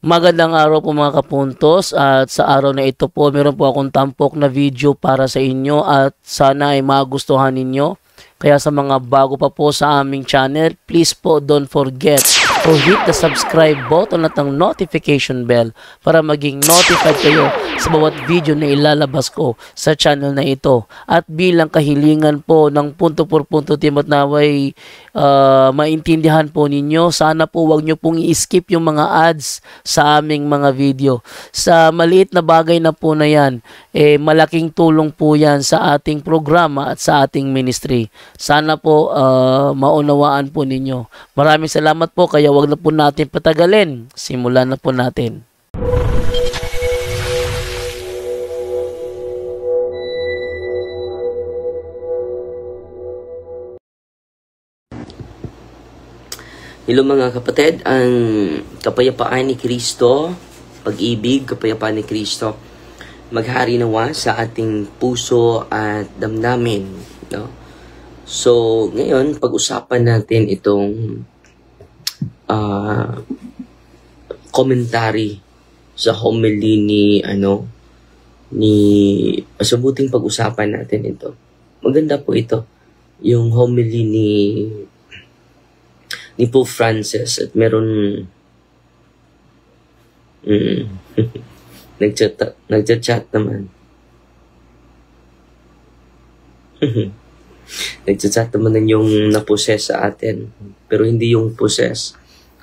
Magandang araw po mga kapuntos, at sa araw na ito po meron po akong tampok na video para sa inyo at sana ay magustuhan ninyo. Kaya sa mga bago pa po sa aming channel, please po don't forget to hit the subscribe button at ang notification bell para maging notified kayo sa bawat video na ilalabas ko sa channel na ito. At bilang kahilingan po ng punto por punto team at naway maintindihan po ninyo, sana po wag nyo pong i-skip yung mga ads sa aming mga video. Sa maliit na bagay na po na yan, malaking tulong po yan sa ating programa at sa ating ministry. Sana po maunawaan po ninyo. Maraming salamat po, kaya wag na po natin patagalin. Simulan na po natin. Hello mga kapatid, ang kapayapaan ni Kristo, pag-ibig, kapayapaan ni Kristo, maghari nawa sa ating puso at damdamin. No? So, ngayon, pag-usapan natin itong commentary sa homily masabuting pag-usapan natin ito. Maganda po ito, yung homily ni Pope Francis, at meron nagchat naman. Nagchat naman yung naposes sa atin, pero hindi yung possess,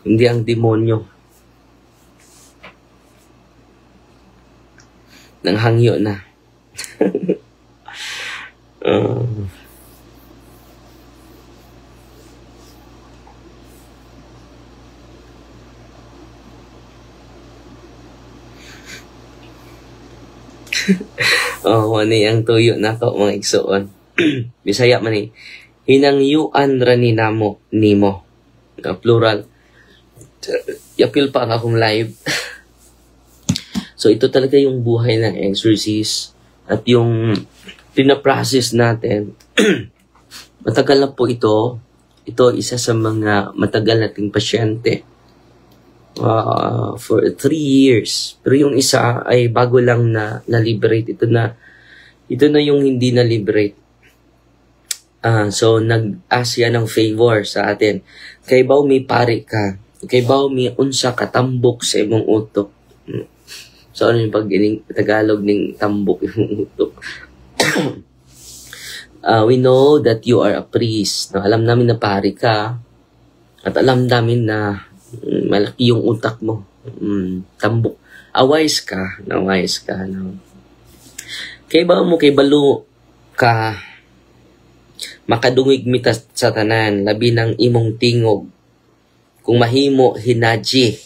hindi ang demonyo. Nanghangyo na. Ano ang tuyo na to mga igsoon. Bisaya man eh. Hinangyuan ra ni namo nimo. Plural. Yapil pa ang akong live. So ito talaga yung buhay ng exorcist at yung pinaprocess natin. Matagal na po ito. Ito isa sa mga matagal nating pasyente. For 3 years. Pero yung isa ay bago lang na-liberate. Ito na yung hindi na-liberate. So, nag-ask yan ng favor sa atin. Kay baw may pare ka. Kay baw may unsa ka tambok sa imong utok. So, ano yung Tagalog ng tambok imong utok? We know that you are a priest. No, alam namin na pare ka. At alam namin na malaki yung utak mo. Tambok. Wise ka. Wise ka. No? Kay ba mo, kay balo ka, makadungig mita sa tanan, labi ng imong tingog. Kung mahimo, hinaji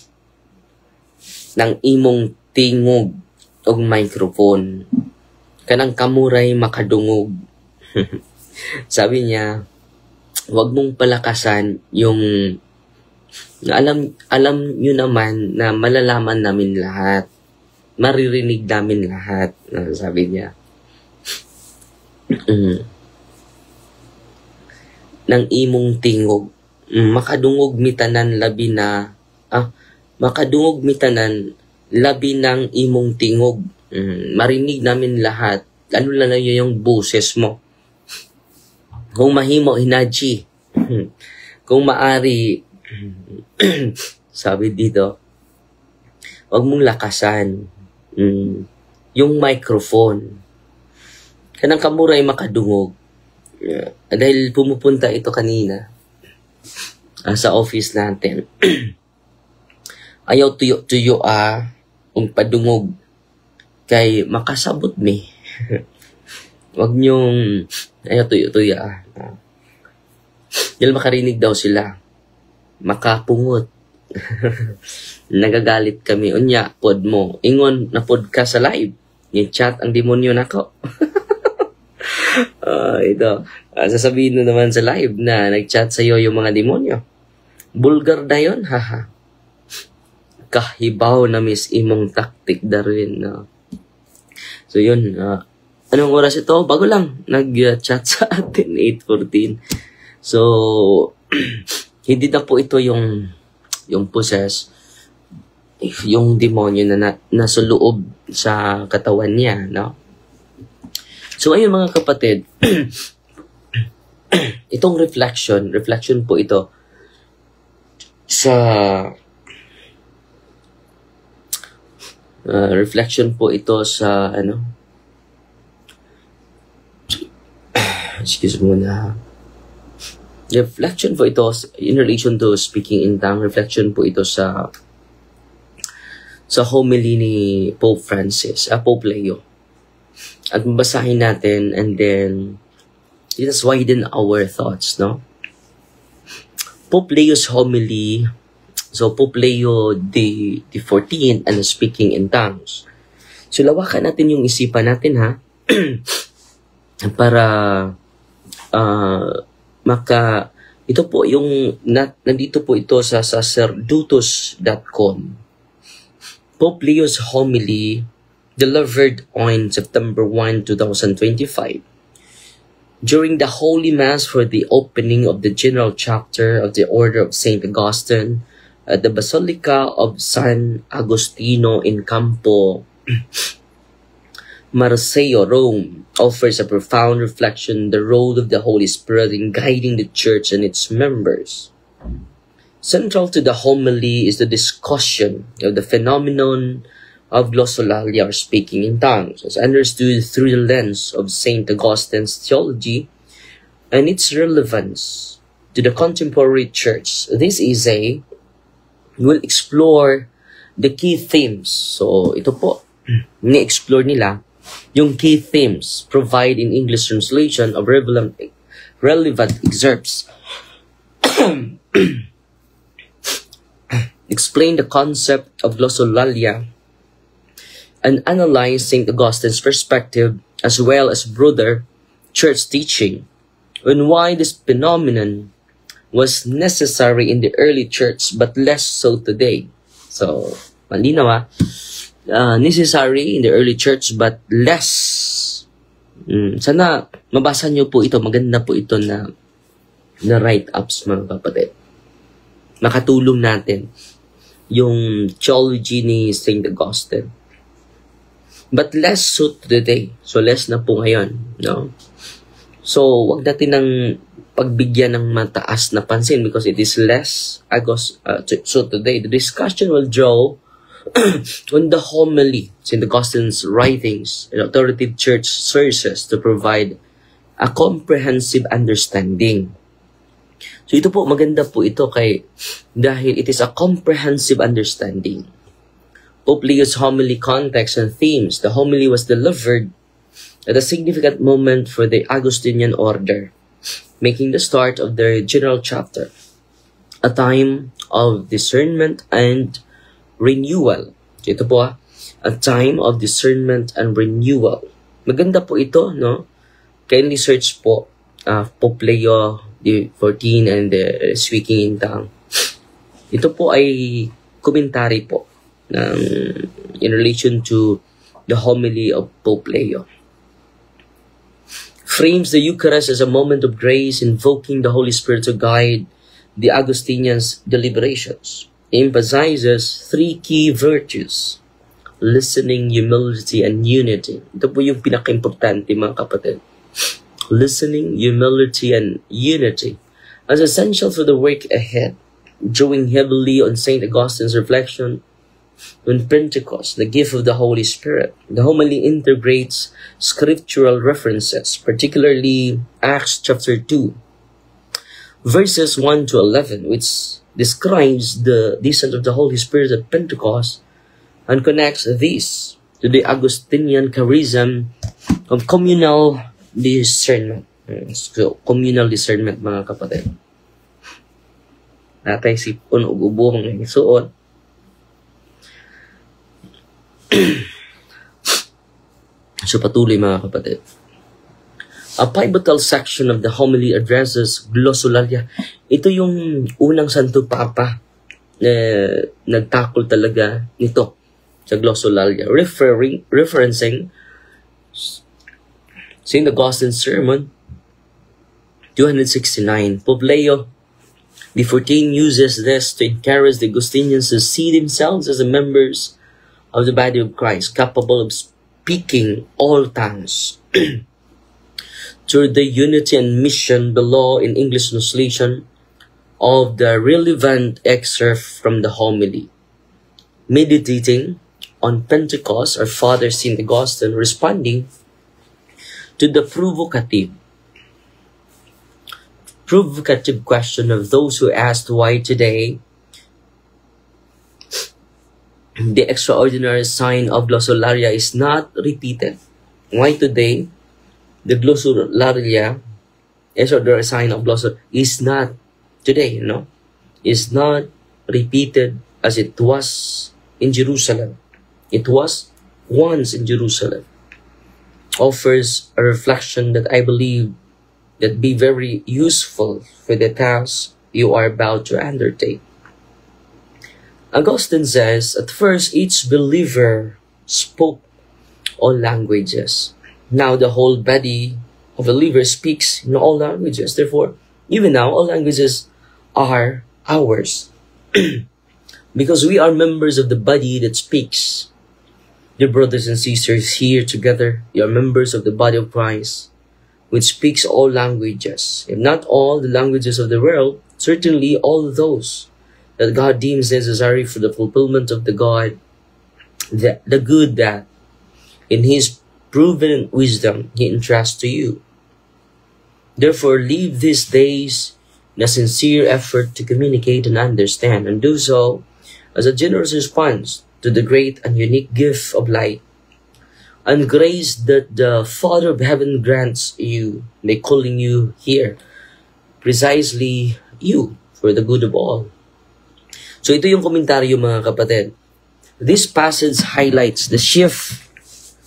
ng imong tingog o microphone. Kanang kamuray makadungog. Sabi niya, wag mong palakasan yung alam nyo naman na malalaman namin lahat. Maririnig namin lahat. Sabi niya. Nang imong tingog. Makadungog mitanan labi na makadungog mitanan labi ng imong tingog. Marinig namin lahat. Ano lang na yung boses mo. Kung mahimo, hinaji. Kung maari, sabi dito, wag mong lakasan yung microphone. Kanang kamuray makadungog. Dahil pumupunta ito kanina sa office natin. Ayaw tuyo-tuyo padungog kay makasabot mi. Wag nyong ayaw tuyo-tuyo Dahil makarinig daw sila. Makapungot. Nagagalit kami. Unya, pod mo. Ingon na pod ka sa live. Yung chat ang demonyo nako. Ito. Sasabihin na naman sa live na nag-chat sa'yo yung mga demonyo. Bulgar na yun, haha. Kahibaw na miss imong taktik, Darwin. So yun. Anong oras ito? Bago lang. Nag-chat sa atin, 8:14. So, hindi na po ito yung possess. yung demonyo na nasa loob sa katawan niya, no? So ayun mga kapatid, itong reflection po ito sa excuse me na. Reflection po ito in relation to speaking in tongue. Reflection po ito sa homily ni Pope Francis, Pope Leo. At mabasahin natin, and then let us widen our thoughts, no? Pope Leo's homily. So Pope Leo the 14th and speaking in tongues. So lawakan natin yung isipan natin, ha? Para ito po yung nandito po ito sa sacerdotus.com. Pope Leo's homily delivered on September 1, 2025 during the Holy Mass for the opening of the General Chapter of the Order of St. Augustine at the Basilica of San Agostino in Campo Marzio, Rome, offers a profound reflection on the role of the Holy Spirit in guiding the Church and its members. Central to the homily is the discussion of the phenomenon of glossolalia, or speaking in tongues, as understood through the lens of St. Augustine's theology and its relevance to the contemporary Church. This essay will explore the key themes. So, ito po, ni-explore nila yung key themes, provide in English translation of relevant excerpts, explain the concept of glossolalia, and analyze St. Augustine's perspective as well as broader church teaching on why this phenomenon was necessary in the early church but less so today. So, malinaw, necessary in the early church but less. Sana mabasa nyo po ito. Maganda po ito na write-ups, mga kapatid. Makatulong natin yung theology ni St. Augustine. But less so today. So less na po ngayon, no? So wag natin ng pagbigyan ng mataas na pansin because it is less. So today, the discussion will draw on the homily, St. Augustine's writings, and authoritative church sources to provide a comprehensive understanding. So ito po, maganda po ito dahil it is a comprehensive understanding. Pope Leo's homily context and themes. The homily was delivered at a significant moment for the Augustinian order, making the start of their general chapter, a time of discernment and renewal. So ito po, a time of discernment and renewal. Maganda po ito, no? Kindly search po Pope Leo the 14 and the speaking in tongue. Ito po ay commentary po in relation to the homily of Pope Leo. Frames the Eucharist as a moment of grace, invoking the Holy Spirit to guide the Augustinians' deliberations. Emphasizes three key virtues: listening, humility, and unity. Ito po yung pinaka-importante, mga kapatid. Listening, humility, and unity as essential for the work ahead, drawing heavily on St. Augustine's reflection on Pentecost, the gift of the Holy Spirit. The homily integrates scriptural references, particularly Acts chapter 2, verses 1 to 11, which describes the descent of the Holy Spirit at Pentecost and connects this to the Augustinian charism of communal discernment. So, communal discernment, mga kapatid. Natay sipon o ubuhong ng isuon. So, patuloy, mga kapatid. A pivotal section of the homily addresses glossolalia. Ito yung unang Santo Papa na nagtakol talaga nito sa glossolalia, referencing St. Augustine's sermon 269. Pope Leo B14 uses this to encourage the Augustinians to see themselves as the members of the body of Christ, capable of speaking all tongues. Through the unity and mission below in English translation of the relevant excerpt from the homily. Meditating on Pentecost, our Father St. Augustine responding to the provocative question of those who asked why today the extraordinary sign of glossolalia is not repeated. Why today the glossolalia, extraordinary sign of glossolalia, is not today, is not repeated as it was in Jerusalem. It was once in Jerusalem. Offers a reflection that I believe that be very useful for the task you are about to undertake. Augustine says, at first each believer spoke all languages. Now the whole body of believers speaks in all languages. Therefore, even now, all languages are ours. Because we are members of the body that speaks. Dear brothers and sisters, here together, you are members of the body of Christ, which speaks all languages. If not all the languages of the world, certainly all those that God deems necessary for the fulfillment of the good that in His proven wisdom He entrusts to you. Therefore, live these days in a sincere effort to communicate and understand, and do so as a generous response to the great and unique gift of light and grace that the Father of Heaven grants you by calling you here, precisely you, for the good of all. So ito yung komentaryo, mga kapatid. This passage highlights the shift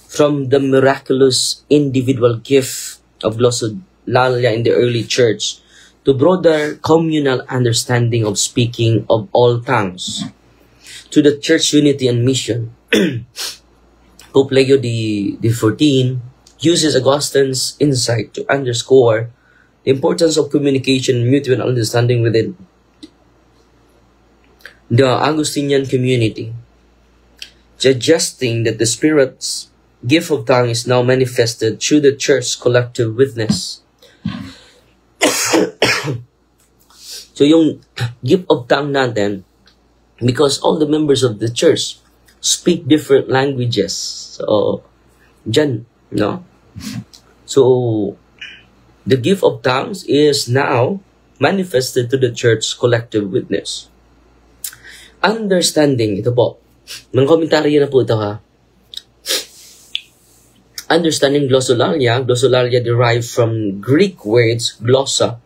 from the miraculous individual gift of glossolalia in the early church to broader communal understanding of speaking of all tongues, to the church unity and mission. Pope Leo XIV uses Augustine's insight to underscore the importance of communication and mutual understanding within the Augustinian community, suggesting that the Spirit's gift of tongue is now manifested through the church's collective witness. So yung gift of tongue natin, because all the members of the church speak different languages. So, dyan, So, the gift of tongues is now manifested to the church's collective witness. Understanding, ito po. Mga komentaryo na po ito, ha. Understanding glossolalia derived from Greek words glossa,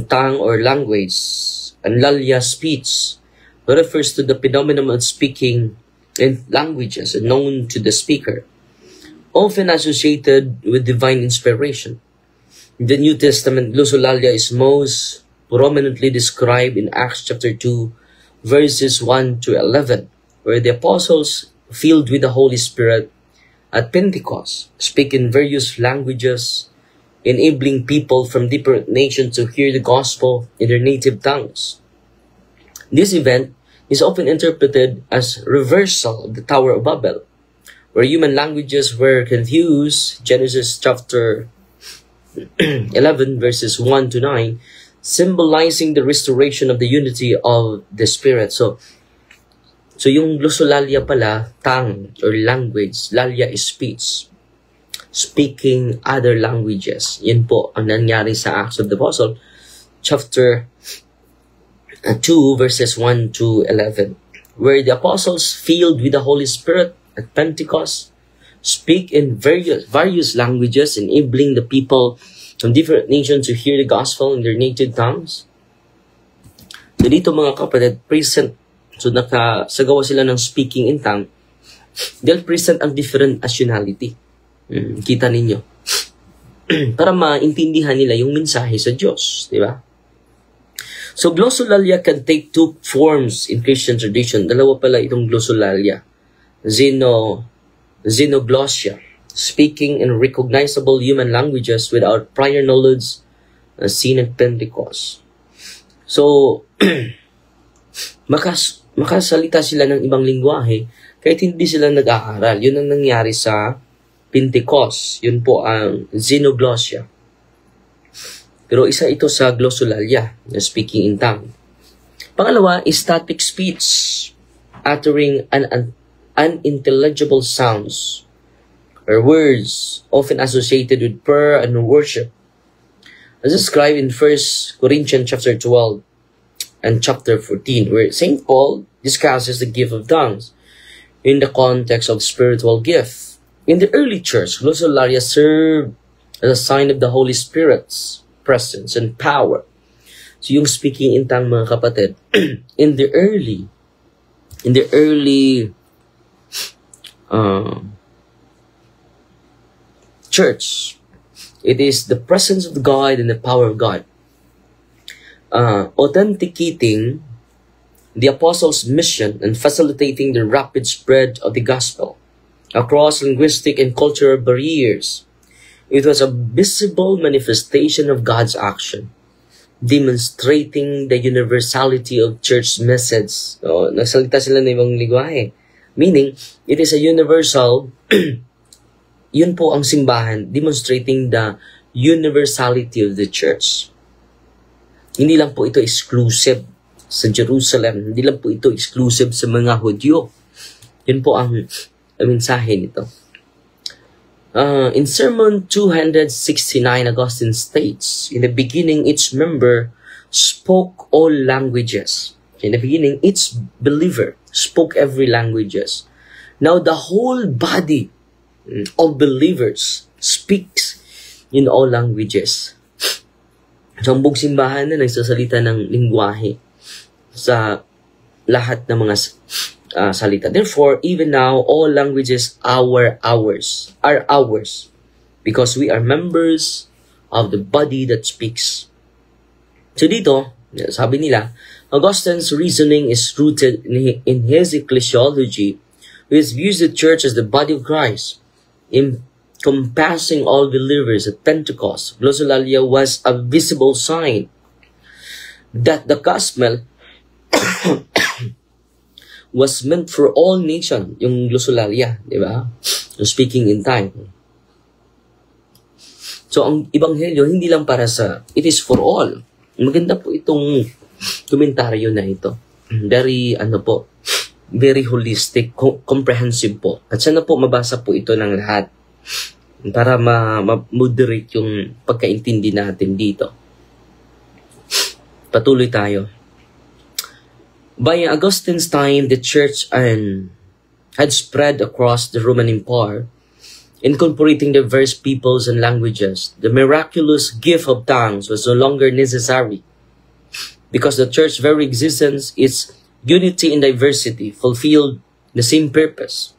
tongue or language, and lalia, speech, refers to the phenomenon of speaking in languages known to the speaker, often associated with divine inspiration. In the New Testament, glossolalia is most prominently described in Acts chapter 2, verses 1 to 11, where the apostles, filled with the Holy Spirit at Pentecost, speak in various languages, enabling people from different nations to hear the gospel in their native tongues. This event is often interpreted as reversal of the Tower of Babel, where human languages were confused, Genesis chapter 11, verses 1 to 9, symbolizing the restoration of the unity of the Spirit. So yung glossolalia pala, tongue or language, lalia is speech. Speaking other languages. Yan po ang nangyari sa Acts of the Apostle, chapter 2, verses 1 to 11, where the apostles, filled with the Holy Spirit at Pentecost, speak in various languages, enabling the people from different nations to hear the gospel in their native tongues. So dito, mga kapatid, present. So nakasagawa sila ng speaking in tongue. They'll present ang different nationality. Kita ninyo. Para maintindihan nila yung mensahe sa Diyos. Di ba? So glossolalia can take two forms in Christian tradition. Dalawa pala itong glossolalia. Xenoglossia, speaking in recognizable human languages without prior knowledge, seen at Pentecost. So, makasalita sila ng ibang lingwahe kahit hindi sila nag-aaral. Yun ang nangyari sa Pentecost. Yun po ang xenoglossia. Pero isa ito sa glossolalia, na speaking in tongue. Pangalawa, ecstatic speech, uttering unintelligible sounds or words often associated with prayer and worship. As described in 1 Corinthians chapter 12 and chapter 14, where St. Paul discusses the gift of tongues in the context of spiritual gift. In the early church, glossolalia served as a sign of the Holy Spirit's presence and power. So yung speaking in tongue, mga kapatid, in the early church, it is the presence of God and the power of God, authenticating the apostles' mission and facilitating the rapid spread of the gospel across linguistic and cultural barriers. It was a visible manifestation of God's action, demonstrating the universality of church message. So, nagsalita sila ng ibang lingwahe. Meaning, it is a universal, yun po ang simbahan, demonstrating the universality of the church. Hindi lang po ito exclusive sa Jerusalem. Hindi lang po ito exclusive sa mga Hudyo. Yun po ang mensahe nito. In Sermon 269, Augustine states, in the beginning, each member spoke all languages. In the beginning, each believer spoke every languages. Now, the whole body of believers speaks in all languages. So, ang buong simbahan na nagsasalita ng lingwahe sa lahat ng mga salita. Therefore, even now, all languages are ours, because we are members of the body that speaks. So dito, sabi nila, Augustine's reasoning is rooted in his ecclesiology, which views the church as the body of Christ, encompassing all believers at Pentecost. Glossolalia was a visible sign that the gospel was meant for all nation, yung glossolalia, di ba? Yung speaking in tongue. So, ang ebanghelyo, hindi lang para sa, it is for all. Maganda po itong komentaryo na ito. Very, very holistic, comprehensive po. At sana po mabasa po ito ng lahat para ma-moderate yung pagkaintindi natin dito. Patuloy tayo. By Augustine's time, the church had spread across the Roman Empire, incorporating diverse peoples and languages. The miraculous gift of tongues was no longer necessary because the church's very existence, its unity in diversity, fulfilled the same purpose.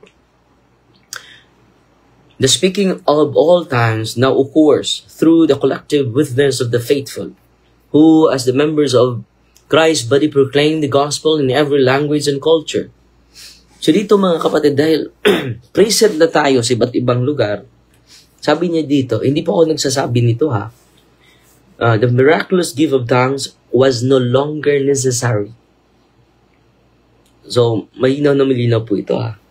The speaking of all tongues now occurs through the collective witness of the faithful, who, as the members of Christ's body, proclaim the gospel in every language and culture. So dito mga kapatid, dahil present na tayo sa iba't ibang lugar, sabi niya dito, hindi po ako nagsasabi nito ha, the miraculous gift of tongues was no longer necessary. So, malinaw na malinaw po ito ha.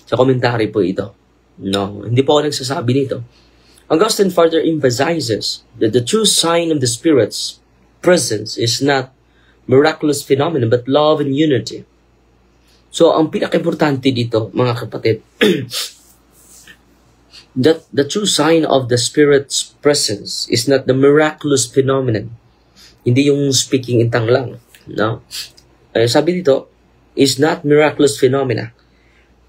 Sa commentary po ito. No, hindi po ako nagsasabi nito. Augustine further emphasizes that the true sign of the Spirit's presence is not miraculous phenomenon, but love and unity. So, ang pinaka-importante dito, mga kapatid, that the true sign of the Spirit's presence is not the miraculous phenomenon. Hindi yung speaking in tongue lang. No? Sabi dito, is not miraculous phenomena,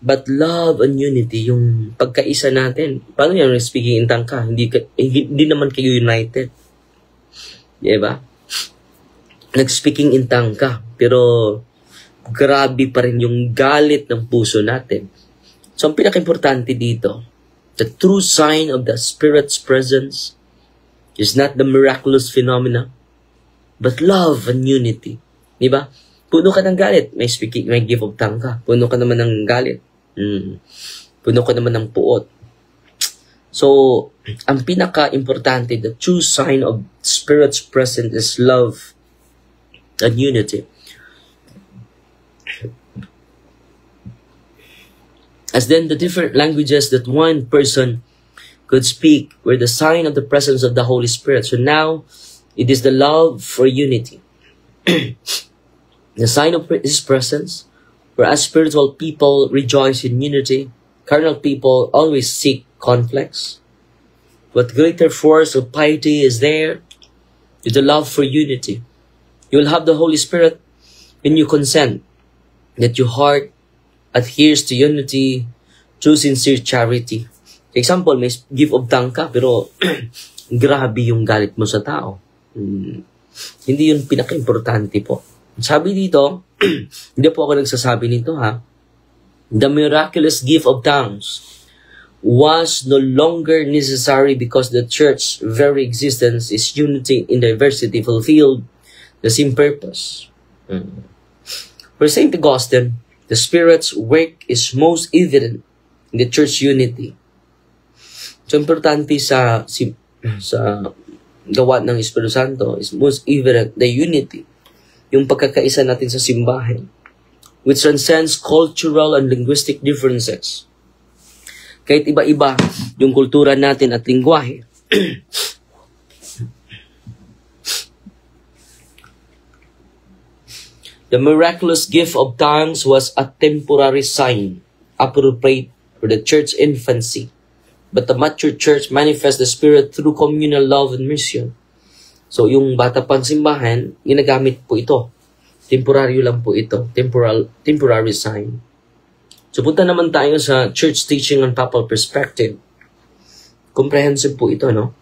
but love and unity, yung pagkaisa natin. Paano yung speaking in tongue ka? Hindi naman kayo united. Diba? Nag-speaking in tongue ka, pero grabe pa rin yung galit ng puso natin. So, ang pinaka-importante dito, the true sign of the Spirit's presence is not the miraculous phenomena, but love and unity. Diba? Puno ka ng galit, may gift of tongue ka. Puno ka naman ng galit. Puno ka naman ng puot. So, ang pinaka-importante, the true sign of Spirit's presence is love and unity. As then the different languages that one person could speak were the sign of the presence of the Holy Spirit. So now, it is the love for unity. The sign of His presence, whereas spiritual people rejoice in unity, carnal people always seek conflicts. What greater force of piety is there? Is the love for unity. You will have the Holy Spirit when you consent that your heart adheres to unity through sincere charity. For example, may give of thanks ka, pero grabe yung galit mo sa tao. Hindi yun pinaka-importante po. Sabi dito, hindi po ako nagsasabi nito ha, the miraculous gift of tongues was no longer necessary because the church's very existence is unity in diversity fulfilled the same purpose. For St. Augustine, the Spirit's work is most evident in the church unity. So, importante sa gawa ng Espiritu Santo is most evident the unity, yung pagkakaisa natin sa simbahan, which transcends cultural and linguistic differences. Kahit iba-iba yung kultura natin at lingwahe. The miraculous gift of tongues was a temporary sign appropriate for the church infancy. But the mature church manifests the Spirit through communal love and mission. So, yung bata pang simbahan, ginagamit po ito. Temporaryo lang po ito. Temporary sign. So, punta naman tayo sa church teaching on papal perspective. Comprehensive po ito, no?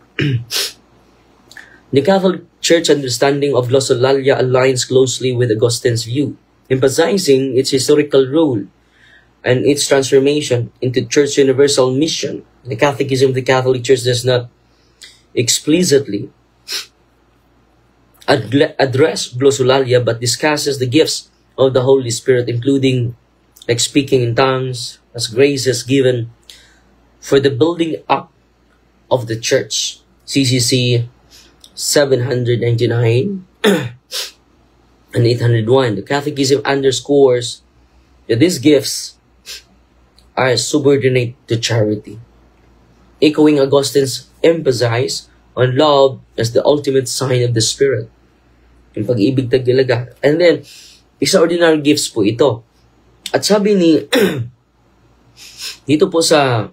The Catholic Church understanding of glossolalia aligns closely with Augustine's view, emphasizing its historical role and its transformation into church universal mission. The Catechism of the Catholic Church does not explicitly address glossolalia but discusses the gifts of the Holy Spirit, including like speaking in tongues as graces given for the building up of the church. CCC 799 and 801. The Catechism underscores that these gifts are subordinate to charity, echoing Augustine's emphasis on love as the ultimate sign of the Spirit. Yung pag-ibig tagdalaga. And then, extraordinary gifts po ito. At sabi ni, dito po sa,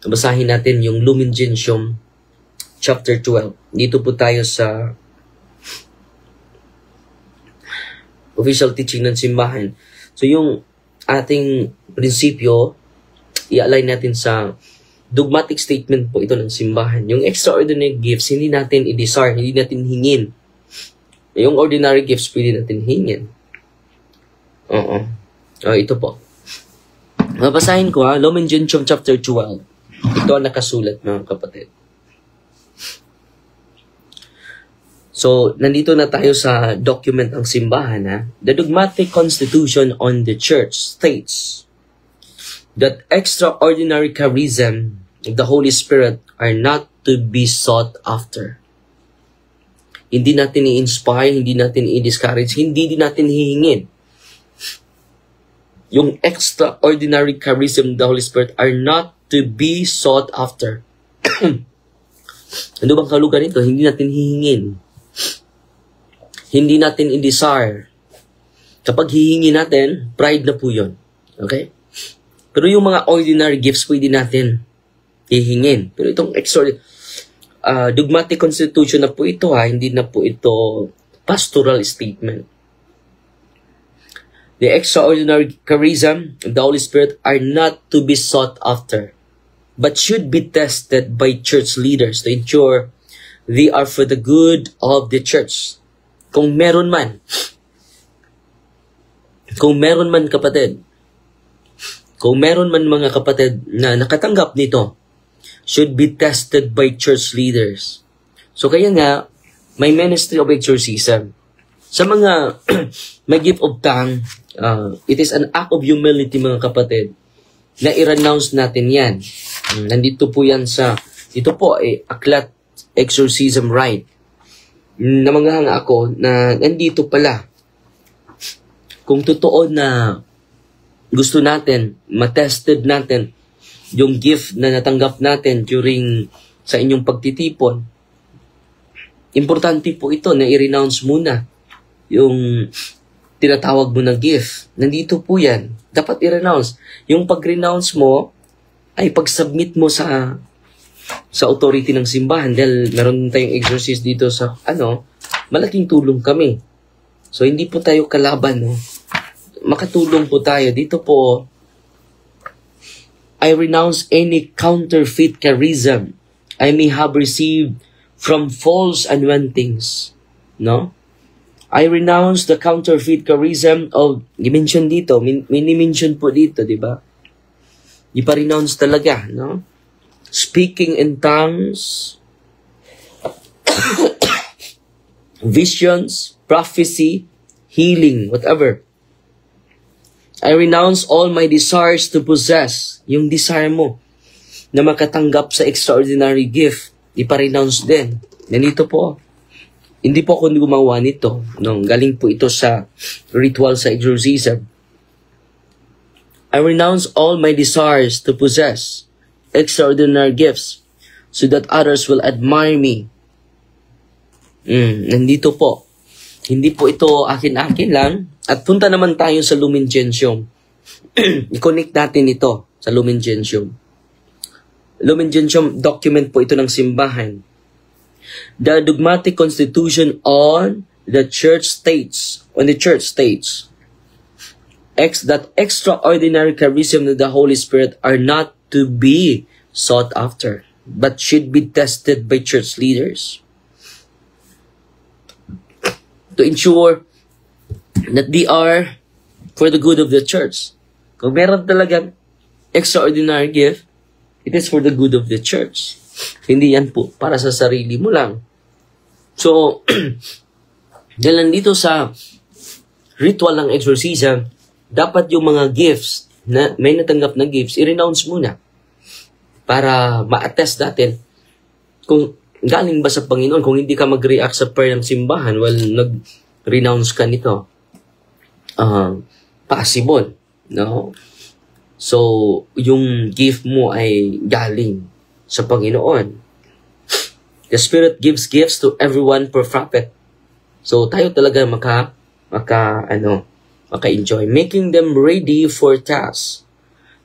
basahin natin yung Lumen Gentium, chapter 12. Dito po tayo sa official teaching ng simbahan. So, yung ating prinsipyo, i-align natin sa dogmatic statement po ito ng simbahan. Yung extraordinary gifts, hindi natin i-desire, hindi natin hingin. Yung ordinary gifts, pwede natin hingin. Ito po. Mabasahin ko ha, Lumen Gentium chapter 12. Ito ang nakasulat, mga kapatid. So, nandito na tayo sa document ng simbahan ha. The dogmatic constitution on the church states that extraordinary charism of the Holy Spirit are not to be sought after. Hindi natin i-inspire, hindi natin i-discourage, hindi din natin hihingin. Yung extraordinary charism of the Holy Spirit are not to be sought after. Ano bang kalugan nito? Hindi natin hihingin. Hindi natin i-desire. Kapag hihingi natin, pride na po yun. Okay? Pero yung mga ordinary gifts, pwede natin hihingin. Pero itong extraordinary, dogmatic constitution na po ito ha, hindi na po ito pastoral statement. The extraordinary charism of the Holy Spirit are not to be sought after, but should be tested by church leaders to ensure they are for the good of the church. Kung meron man kapatid, kung meron man mga kapatid na nakatanggap nito, should be tested by church leaders. So kaya nga, may ministry of exorcism. Sa mga may gift of tongue, it is an act of humility mga kapatid, na i-renounce natin yan. Nandito po yan sa, ito po, aklat exorcism rite. namanghanga ako na nandito pala. Kung totoo na gusto natin, matested natin yung gift na natanggap natin during sa inyong pagtitipon, importante po ito na i-renounce muna yung tinatawag mo na gift. Nandito po yan. Dapat i-renounce. Yung pag-renounce mo ay pag-submit mo sa authority ng simbahan. Dahil meron tayong exorcist dito sa malaking tulong kami. So hindi po tayo kalaban, no? Makatulong po tayo. Dito po, I renounce any counterfeit charism I may have received from false anointings. No? I renounce the counterfeit charism of, i-mention dito, mini-mention po dito, di ba? Ipa-renounce talaga, no? Speaking in tongues, visions, prophecy, healing, whatever. I renounce all my desires to possess, yung desire mo na makatanggap sa extraordinary gift. Ipa-renounce din. Ganito po. Hindi po ako gumawa nito. No? Galing po ito sa ritual sa exorcism. I renounce all my desires to possess extraordinary gifts so that others will admire me. Nandito po. Hindi po ito akin-akin lang. At punta naman tayo sa Lumen Gentium. I-connect natin ito sa Lumen Gentium. Lumen Gentium, document po ito ng simbahan. The dogmatic constitution on the church states, that extraordinary charism of the Holy Spirit are not to be sought after, but should be tested by church leaders to ensure that they are for the good of the church. Kung meron talagang extraordinary gift, it is for the good of the church. Hindi yan po para sa sarili mo lang. So, dahil nandito sa ritual ng exorcism, dapat yung mga gifts, na may natanggap na gifts, i-renounce muna. Para ma-attest natin kung galing ba sa Panginoon. Kung hindi ka mag-react sa prayer ng simbahan, well, nag-renounce ka nito. Possible. No? So, yung gift mo ay galing sa Panginoon. The Spirit gives gifts to everyone per prophet. So, tayo talaga maka-enjoy. Making them ready for tasks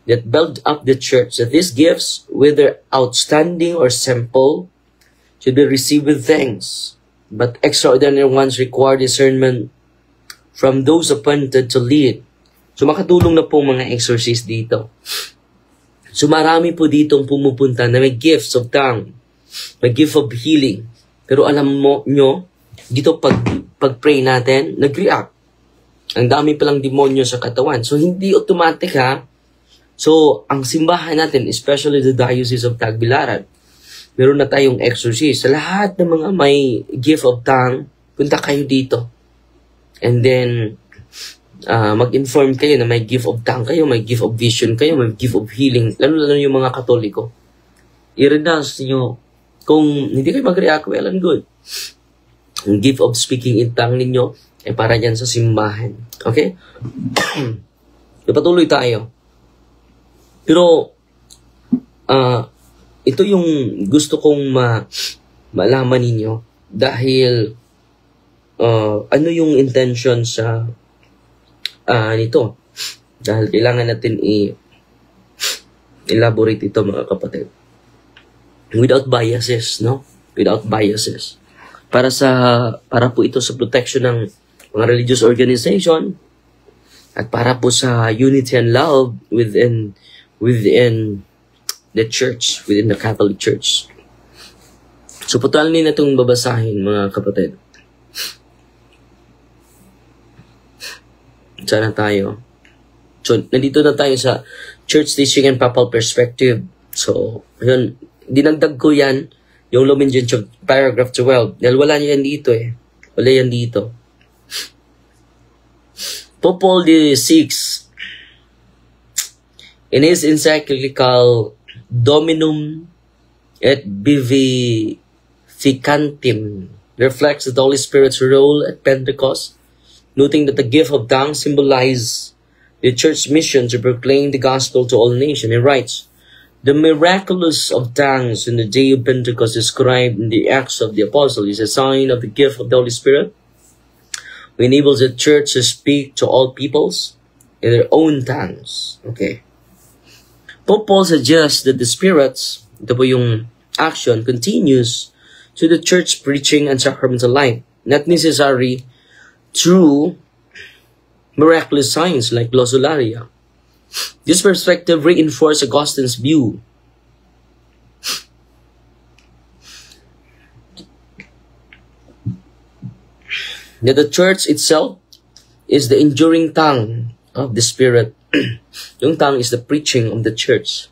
that build up the church. That these gifts, whether outstanding or simple, should be received with thanks. But extraordinary ones require discernment from those appointed to lead. So, makatulong na po mga exorcist dito. So, marami po ditong pumupunta na may gifts of tongue, may gift of healing. Pero alam mo nyo, dito pag-pray natin, nag-react. Ang dami palang demonyo sa katawan. So, hindi automatic ha. So, ang simbahan natin, especially the Diocese of Tagbilaran, meron na tayong exorcist. Sa lahat ng mga may gift of tongue, punta kayo dito. And then, mag-inform kayo na may gift of tongue kayo, may gift of vision kayo, may gift of healing. Lalo yung mga Katoliko. I-renounce nyo. Kung hindi kayo mag-react, well and good. Ang gift of speaking in tongue ninyo ay para yan sa simbahan. Okay? Patuloy tayo. Pero, ito yung gusto kong malaman ninyo dahil ano yung intention sa nito. Dahil kailangan natin elaborate ito mga kapatid. Without biases, no? Without biases. Para po ito sa protection ng mga religious organization at para po sa unity and love within the church, within the Catholic Church. So, patuloy na itong babasahin, mga kapatid. Sana tayo. So, nandito na tayo sa Church Teaching and Papal Perspective. So, yun, dinagdag ko yan, yung Lumen Gentium paragraph 12. Dahil wala yan dito eh. Wala yan dito. Pope Paul VI, in his encyclical Dominum et Vivificantim, reflects the Holy Spirit's role at Pentecost, noting that the gift of tongues symbolizes the church's mission to proclaim the gospel to all nations. He writes, the miraculous of tongues in the day of Pentecost described in the Acts of the Apostles is a sign of the gift of the Holy Spirit, who enables the church to speak to all peoples in their own tongues. Okay. Pope Paul suggests that the Spirit's, ito po yung action, continues to the church preaching and sacramental life, not necessary through miraculous signs like glossolalia. This perspective reinforced Augustine's view that the church itself is the enduring tongue of the Spirit. Yung tongue is the preaching of the church.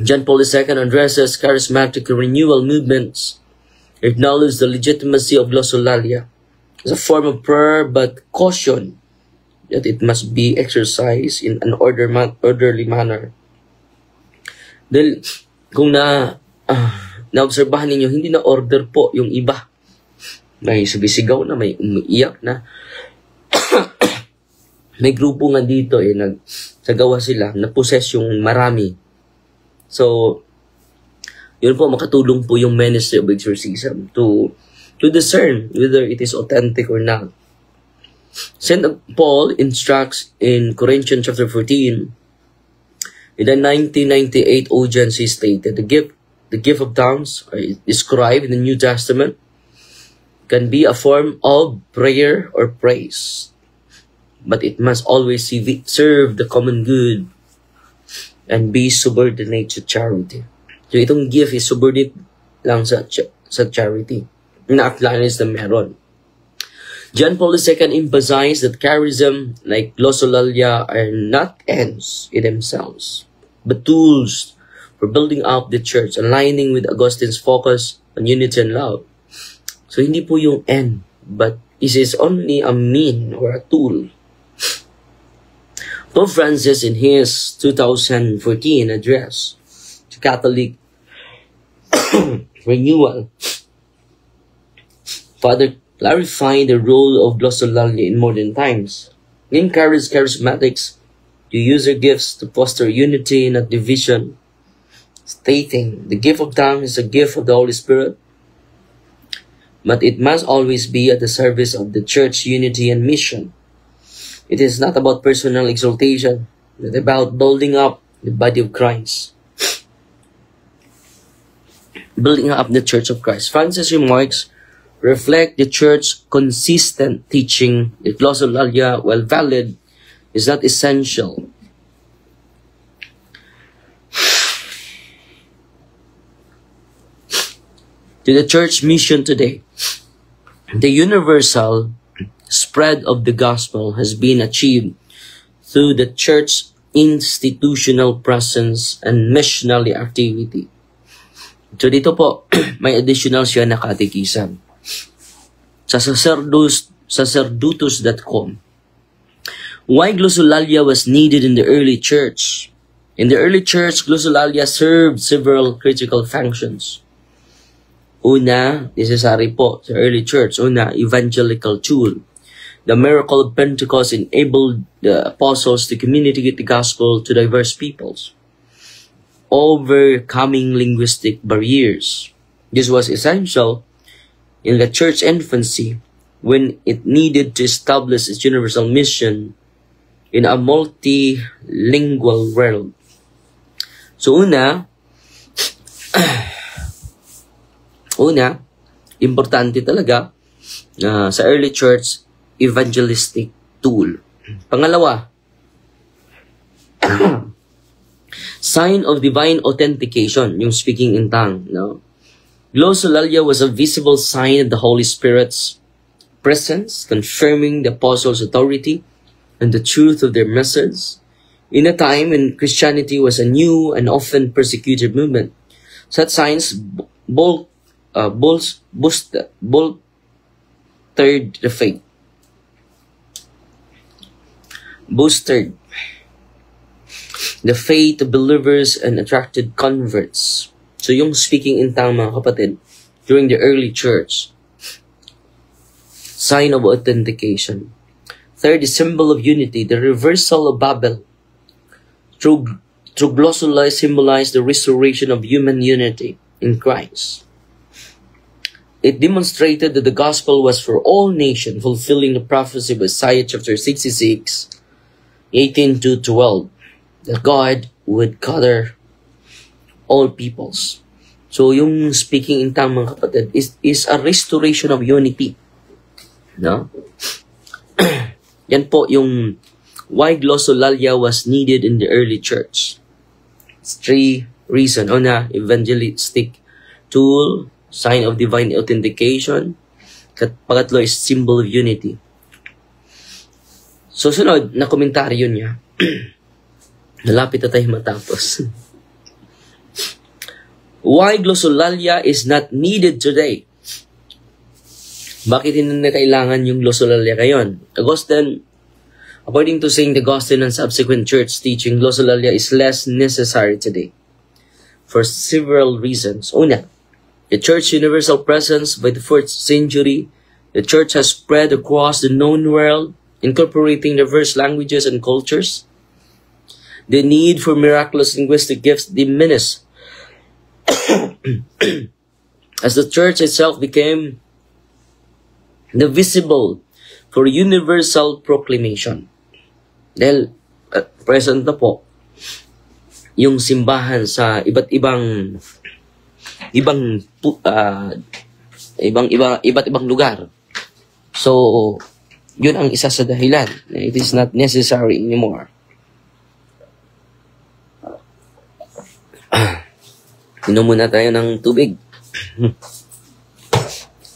John Paul II addresses charismatic renewal movements, acknowledges the legitimacy of glossolalia as a form of prayer, but caution that it must be exercised in an orderly manner. Dahil kung naobserbahan ninyo, hindi na order po yung iba. May subisigaw na, may umiiyak na. May grupo nga dito nagsagawa sila, na-possess yung marami. So, yun po, makatulong po yung ministry of exorcism to discern whether it is authentic or not. St. Paul instructs in Corinthians chapter 14, in the 1998 audience, he stated, the gift of tongues described in the New Testament can be a form of prayer or praise, but it must always serve the common good and be subordinate to charity. So itong gift is subordinate lang sa charity. Na-acknowledge na meron. John Paul II emphasized that charism, like glossolalia, are not ends in themselves, but tools for building up the church, aligning with Augustine's focus on unity and love. So hindi po yung end, but it is only a mean or a tool. Pope Francis, in his 2014 address to Catholic renewal, clarifying the role of glossolalia in modern times. He encourages charismatics to use their gifts to foster unity, not division, stating, the gift of tongues is a gift of the Holy Spirit, but it must always be at the service of the church unity and mission. It is not about personal exaltation, but about building up the body of Christ. Building up the Church of Christ. Francis remarks, reflect the church's consistent teaching that glossolalia, while valid, is not essential. To the church mission today, the universal spread of the gospel has been achieved through the church's institutional presence and missionary activity. So dito po, may additional siya na katekisan. Sa sacerdotus.com, why glossolalia was needed in the early church. In the early church, glossolalia served several critical functions. Una, necessary po sa early church. Una, evangelical tool. The miracle of Pentecost enabled the apostles to communicate the gospel to diverse peoples, overcoming linguistic barriers. This was essential in the church infancy when it needed to establish its universal mission in a multilingual world. So una, importante talaga sa early church, evangelistic tool. Pangalawa, sign of divine authentication, yung speaking in tongue. No? Glossolalia was a visible sign of the Holy Spirit's presence, confirming the apostles' authority and the truth of their message. In a time when Christianity was a new and often persecuted movement, such signs bolstered the faith. Boosted the faith of believers and attracted converts. So yung speaking in tongue, mga kapatid, during the early church, sign of authentication. Third, the symbol of unity, the reversal of Babel. Through glossolalia symbolized the restoration of human unity in Christ. It demonstrated that the gospel was for all nations, fulfilling the prophecy of Isaiah chapter 66, 18-12, that God would gather all peoples. So, yung speaking in tongue, mga kapatid, is a restoration of unity. No? Yan po yung why glossolalia was needed in the early church. It's 3 reasons. Una, evangelistic tool, sign of divine authentication. Pangatlo is symbol of unity. So, sunod na komentaryo niya. Nalapit na tayo matapos. Why glossolalia is not needed today? Bakit hindi na kailangan yung glossolalia ngayon? Augustine, according to St. Augustine and subsequent church teaching, glossolalia is less necessary today for several reasons. Una, the church universal presence by the 4th century, the church has spread across the known world, incorporating diverse languages and cultures. The need for miraculous linguistic gifts diminished as the church itself became the visible for universal proclamation. Dahil present na po yung simbahan sa iba't ibang lugar. So, yun ang isa sa dahilan. It is not necessary anymore. Inom muna tayo ng tubig.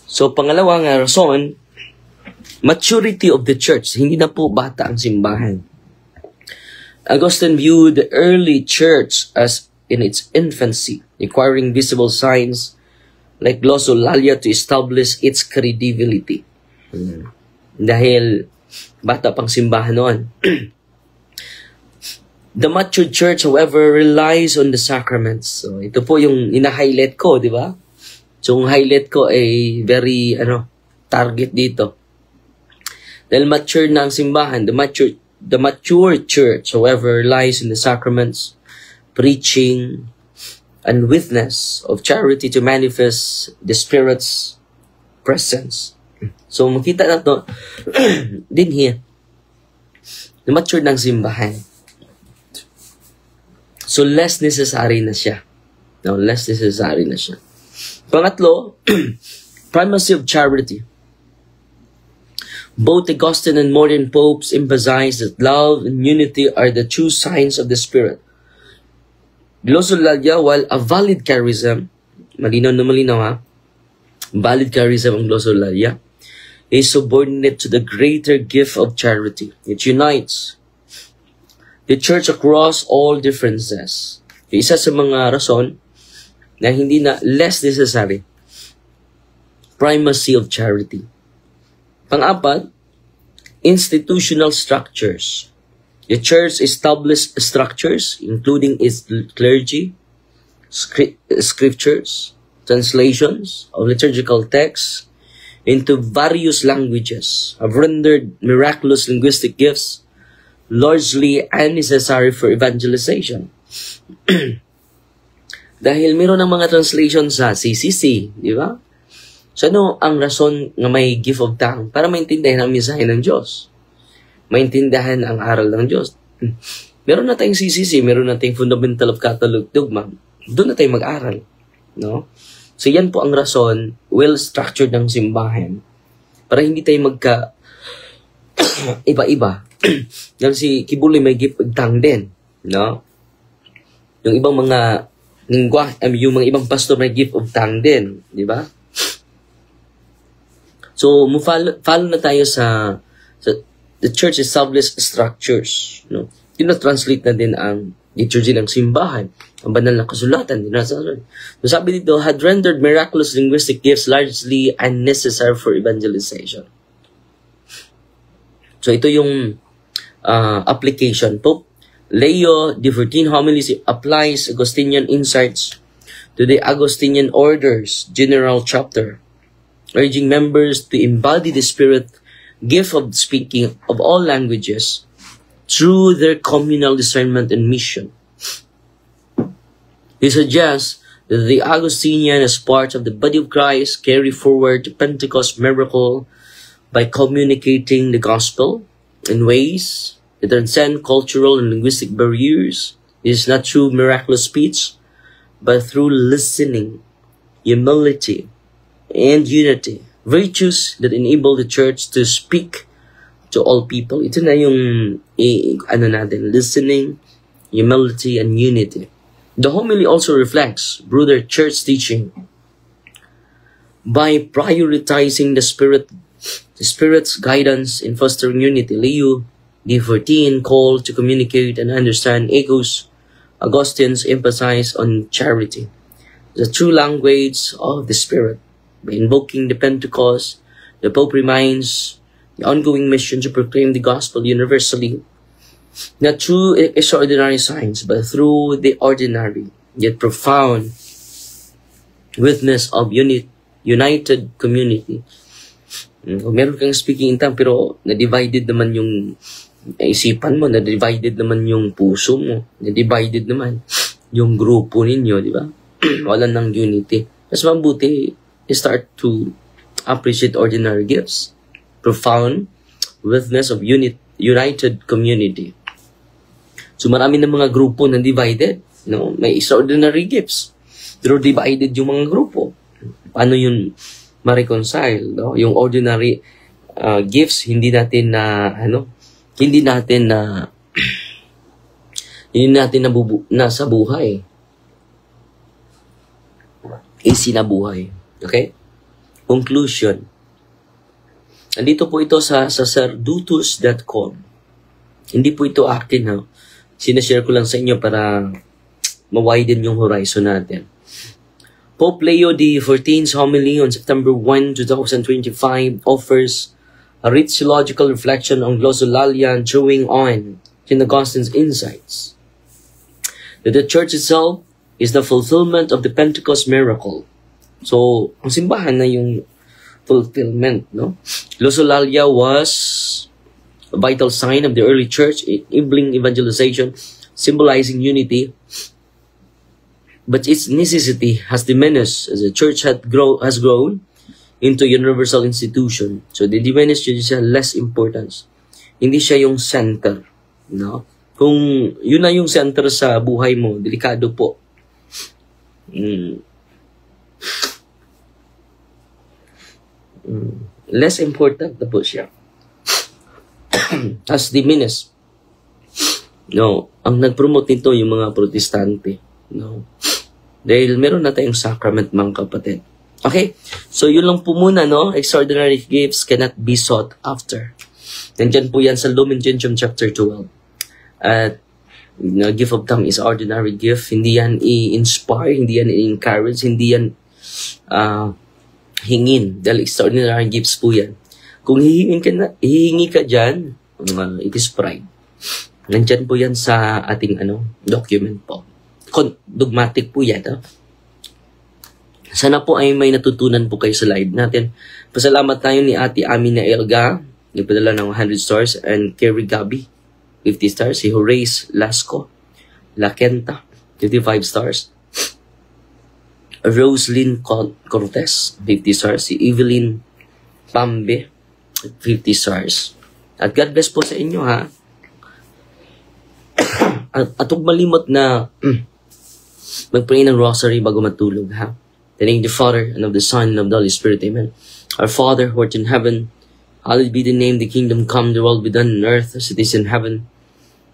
So, pangalawang rason, maturity of the church. Hindi na po bata ang simbahan. Augustine viewed the early church as in its infancy, requiring visible signs like glossolalia to establish its credibility. Dahil bata pang simbahan noon. The mature church, however, relies on the sacraments. So, ito po yung ina-highlight ko, di ba? So, yung highlight ko ay very, target dito. Dahil mature na ang simbahan, the mature church, however, relies on the sacraments, preaching, and witness of charity to manifest the Spirit's presence. So, makita na to din here. The mature ng simbahan. So, less necessary na siya. No, less necessary na siya. Pangatlo, primacy of charity. Both Augustine and modern popes emphasize that love and unity are the true signs of the Spirit. Glossolalia, while a valid charism, malinaw na malinaw ha, valid charism ang glossolalia, is subordinate to the greater gift of charity. It unites the church across all differences. Isa sa mga rason na hindi na less necessary, primacy of charity. Pang-apat, institutional structures. The church established structures, including its clergy, scriptures, translations of liturgical texts into various languages, have rendered miraculous linguistic gifts largely unnecessary for evangelization. Dahil meron ng mga translation sa CCC, di ba? So, ano ang rason nga may gift of tongue? Para maintindihan ang mensahe ng Diyos. Maintindihan ang aral ng Diyos. Meron na tayong CCC, meron na tayong Fundamental of Catholic Dogma. Doon na tayong mag-aral. No? So, yan po ang rason, well-structured ng simbahan. Para hindi tayo iba-iba. Dahil si Kibuloy may gift of tongue din. No? Yung ibang mga lingwa, yung mga ibang pastor may gift of tongue din. Di ba? So, follow na tayo sa the church established structures. No? Tinatranslate na din ang liturgy ng simbahan. Ang banal na kasulatan. So, sabi dito, had rendered miraculous linguistic gifts largely unnecessary for evangelization. So, ito yung application. Pope Leo XIV Homilies applies Augustinian insights to the Augustinian Orders General Chapter urging members to embody the Spirit gift of speaking of all languages through their communal discernment and mission. He suggests that the Augustinian, as part of the body of Christ, carry forward the Pentecost miracle by communicating the gospel in ways that transcend cultural and linguistic barriers. It is not through miraculous speech, but through listening, humility, and unity. Virtues that enable the church to speak to all people. Ito na yung listening, humility, and unity. The homily also reflects broader church teaching by prioritizing the Spirit's guidance in fostering unity. Leo D14 call to communicate and understand echoes Augustine's emphasis on charity, the true language of the Spirit. By invoking the Pentecost, the Pope reminds the ongoing mission to proclaim the gospel universally, not through extraordinary signs, but through the ordinary, yet profound witness of united community. Meron kang speaking in tongue, pero na-divided naman yung isipan mo, na-divided naman yung puso mo, na-divided naman yung grupo ninyo, di ba? Wala ng unity. Mas mabuti, start to appreciate ordinary gifts, profound witness of united community. So marami ng mga grupo na divided, no? May extraordinary gifts, pero divided yung mga grupo. Paano yun ma-reconcile, no? Yung ordinary gifts hindi natin nasa buhay. Isinabuhay. Okay? Conclusion. Nandito po ito sa sacerdotus.com. Hindi po ito akin, ha? Sinashare ko lang sa inyo para ma-widen yung horizon natin. Pope Leo XIV's homily on September 1, 2025 offers a rich theological reflection on glossolalia, drawing on St. Augustine's insights that the Church itself is the fulfillment of the Pentecost miracle. So, ang simbahan na yung fulfillment, no? Glossolalia was a vital sign of the early church, enabling evangelization, symbolizing unity. But its necessity has diminished as the church has grown into universal institution. So, the diminished siya less importance. Hindi siya yung center, no? Kung yun na yung center sa buhay mo, delikado po. Less important na po siya. As diminished. No, ang nag-promote nito yung mga protestante. No. Dahil meron na tayong sacrament, mga kapatid. Okay? So, yun lang po muna, no? Extraordinary gifts cannot be sought after. Nandyan po yan sa Lumen Gentium chapter 12. At gift of tongue is ordinary gift. Hindi yan i-inspire, hindi yan i-encourage, hindi yan hingin. Dahil extraordinary gifts po yan. Kung hihingi ka dyan, it is pride. Nandyan po yan sa ating document po. Dogmatic po yan. Sana po ay may natutunan po kayo sa live natin. Pasalamat tayo ni Ate Amina Elga, nagpadala ng 100 stars, and Kerry Gabi, 50 stars. Si Horace Lasco, Lakenta, 55 stars. Roslyn Cortez, 50 stars. Si Evelyn Pambe, 50 stars. At God bless po sa inyo, ha. At huwag malimot na mag-pray ng rosary bago matulog, ha. In the name of the Father, and of the Son, and of the Holy Spirit, amen. Our Father, who art in heaven, hallowed be the name, the kingdom come, the will be done on earth as it is in heaven.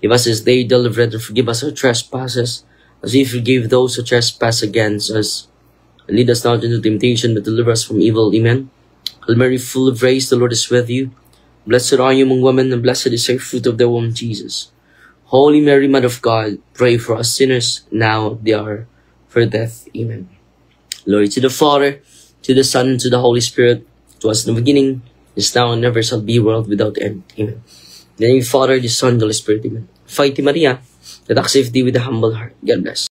Give us this day daily bread, and forgive us our trespasses, as we forgive those who trespass against us. And lead us not into temptation, but deliver us from evil, amen. Hail Mary, full of grace, the Lord is with you. Blessed are you among women, and blessed is the fruit of the womb, Jesus. Holy Mary, Mother of God, pray for us sinners, now at the hour for death, amen. Glory to the Father, to the Son, and to the Holy Spirit, to us in the beginning, is now, and never shall be, world without end, amen. In the name of the Father, the Son, and the Holy Spirit, amen. Fighty Maria, that accepts thee with a humble heart. God bless.